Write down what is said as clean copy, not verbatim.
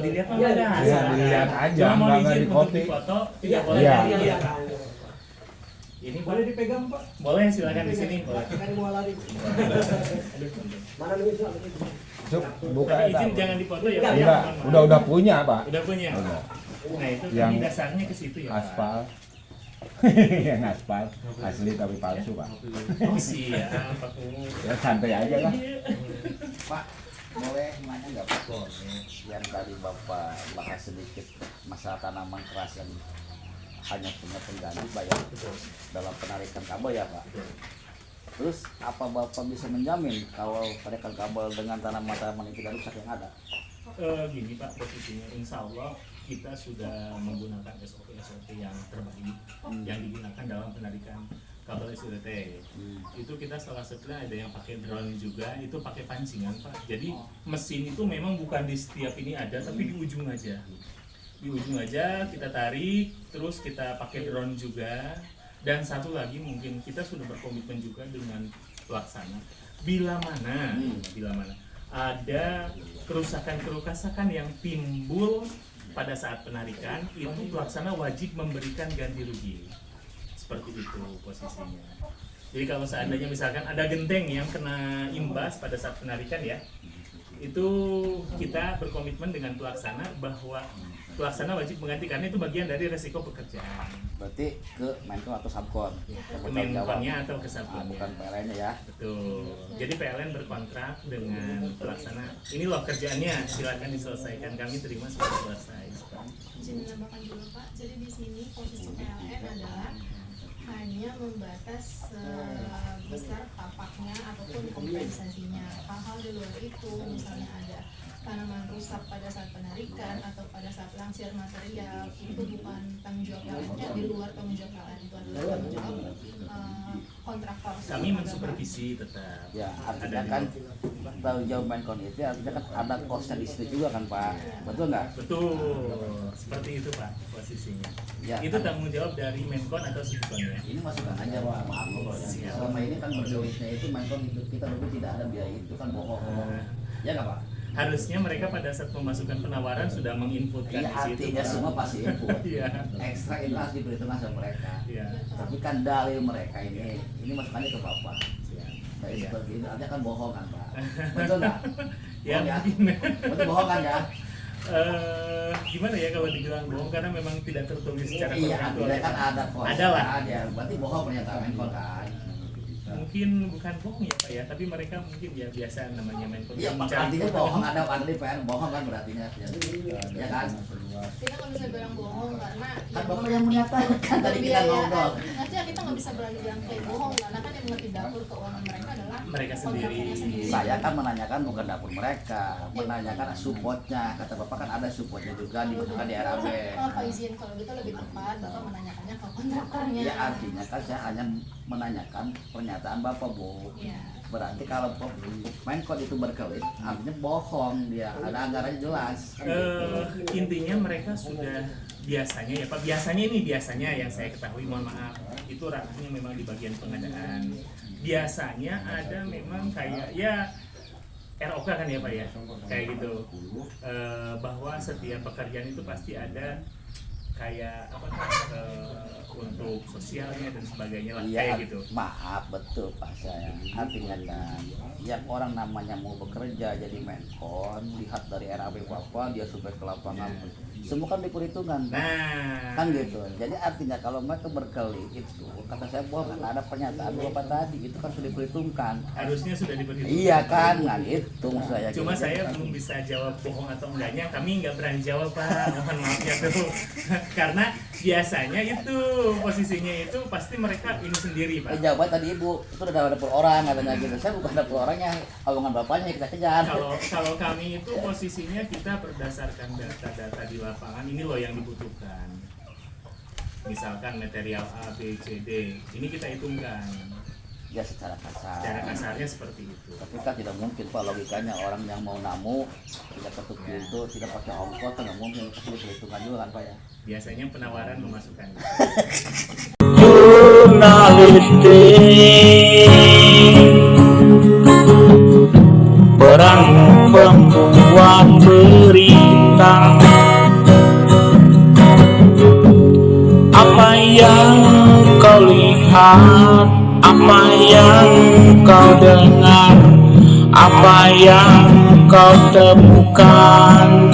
dilihat mah ada. Iya, dilihat aja, Cuma mau nggak izin untuk dikopi. difoto, tidak boleh. Iya. Iya. Ini Boleh dipegang Pak? boleh, silakan di sini. Boleh. Kan mau lari. Aduh, Mana lu bisa? Cuk, buka tapi eta. izin jangan dipotong ya Pak. Enggak, udah punya, Pak. Udah punya. Udah. Nah, itu Yang tadi dasarnya ke situ ya Pak. Aspal. Yang aspal asli tapi palsu, Pak. Oh siap, Pak Kumu. Ya santai aja lah. Pak, boleh nanya nggak Pak? Yang tadi Bapak bahas sedikit masalah tanaman keras yang hanya punya pengganti bayar dalam penarikan kabel ya Pak. Terus apa Bapak bisa menjamin kalau penarikan kabel dengan tanaman-tanaman yang tidak rusak yang ada? Gini Pak, posisinya insya Allah kita sudah menggunakan SOP yang terbaik yang digunakan dalam penarikan kabel SUDT. Itu kita salah satunya ada yang pakai drone juga, itu pakai pancingan Pak. Jadi mesin itu memang bukan di setiap ini ada, tapi di ujung aja. Di ujung aja kita tarik, terus kita pakai drone juga. Dan satu lagi mungkin kita sudah berkomitmen juga dengan pelaksana. Bila mana ada kerusakan yang timbul pada saat penarikan, itu pelaksana wajib memberikan ganti rugi. Seperti itu posisinya. Jadi kalau seandainya misalkan ada genteng yang kena imbas pada saat penarikan ya, itu kita berkomitmen dengan pelaksana bahwa pelaksana wajib mengganti karena itu bagian dari resiko pekerjaan. Berarti ke Menkon atau Subkon? Ke Menkonnya atau ke Subkonnya. Bukan PLN-nya ya? Betul. Jadi PLN berkontrak dengan pelaksana. Ini loh kerjaannya, silakan diselesaikan. Kami terima sudah selesai. Izin menambahkan dulu Pak. Jadi di sini posisi PLN adalah hanya membatas besar tapaknya ataupun kompensasinya. Hal-hal di luar itu, misalnya ada tanaman rusak pada saat penarikan atau pada saat langsir material, itu bukan tanggung jawab PLN-nya, di luar tanggung jawab PLN, itu adalah tanggung jawab kontraktor. Kami mensupervisi tetap. Ya, artinya kan tahu jauh Menkon itu artinya kan ada kosnya di situ juga kan Pak, betul nggak? Betul, seperti itu Pak posisinya. Ya, Itu tanggung jawab dari Menkon atau Subkonnya. ini masukan aja Pak, maaf loh ya. Selama ini kan bergelisnya itu Menkon hidup kita dulu tidak ada biaya itu kan bohong. Ya nggak Pak? Harusnya mereka pada saat memasukkan penawaran sudah menginputkan Iya, di situ. artinya Pak. semua pasti input. Iya. Ekstra itu harus diperhitungkan sama mereka. Iya. Tapi kan dalil mereka ini masukannya ke Bapak. Siap. Jadi Iya. seperti itu artinya kan bohong kan Pak. Betul nggak? Ya, Bohong ya? mungkin. Betul bohong kan ya? Gimana ya kalau dibilang bohong karena memang tidak tertulis secara Iya, kontraktual. artinya kan ada kos. Ada lah. Ya, berarti bohong pernyataan Menkon kan. Mungkin bukan bohong ya Pak ya, tapi mereka mungkin ya biasa namanya Menkon. Iya, mencari artinya keuntungan. bohong ada di PN, bohong kan berarti ya kan? Kita nggak bisa bilang bohong karena Kan Bapak yang menyatakan tadi kita ngobrol. Artinya kita nggak bisa berani bilang kayak bohong karena kan yang mengerti dapur keuangan mereka adalah Mereka sendiri. kontraktornya sendiri. Saya kan menanyakan bukan dapur mereka, menanyakan supportnya. Kata Bapak kan ada supportnya juga digunakan di RAB. Pak izin kalau gitu lebih tepat Bapak menanyakannya ke kontraktornya. Ya artinya kan saya hanya menanyakan pernyataan Bapak Bu. Iya. Berarti kalau Menkon itu berkelit, artinya bohong dia. Ada anggarannya jelas. Intinya mereka sudah biasanya ya Pak, biasanya yang saya ketahui, mohon maaf, itu ranahnya memang di bagian pengadaan. Biasanya ada memang kayak ya ROK kan ya Pak ya, kayak gitu. Bahwa setiap pekerjaan itu pasti ada kayak apa untuk sosialnya dan sebagainya lah, kayak gitu. Maaf betul Pak saya. Artinya kan yang orang namanya mau bekerja jadi Menkon, lihat dari RAB Bapak dia sampai ke lapangan. Semua kan diperhitungkan. Nah, Kan gitu. Jadi artinya kalau mereka berkelit itu kata saya bohong karena ada pernyataan Bapak tadi itu kan sudah diperhitungkan. harusnya sudah diperhitungkan. Iya kan, nah itu maksud saya. Cuma gitu. saya belum bisa jawab bohong atau enggaknya, kami nggak berani jawab Pak, mohon maaf ya tuh. Karena biasanya itu posisinya itu pasti mereka ini sendiri Pak. Jawaban tadi Ibu itu udah dapur orang katanya gitu. Saya bukan dapur orangnya, omongan Bapaknya kita kejar. Kalau kami itu posisinya kita berdasarkan data-data di lapangan, ini loh yang dibutuhkan. Misalkan material A, B, C, D, ini kita hitungkan. Ya secara kasar. Secara kasarnya seperti itu. Tapi kan tidak mungkin Pak logikanya orang yang mau namu tidak ketuk pintu, tidak pakai ongkos kan nggak mungkin pasti diperhitungkan juga kan Pak ya. Biasanya penawaran memasukkan. Jurnaliste perang membuat berita lihat, apa yang kau dengar, apa yang kau temukan.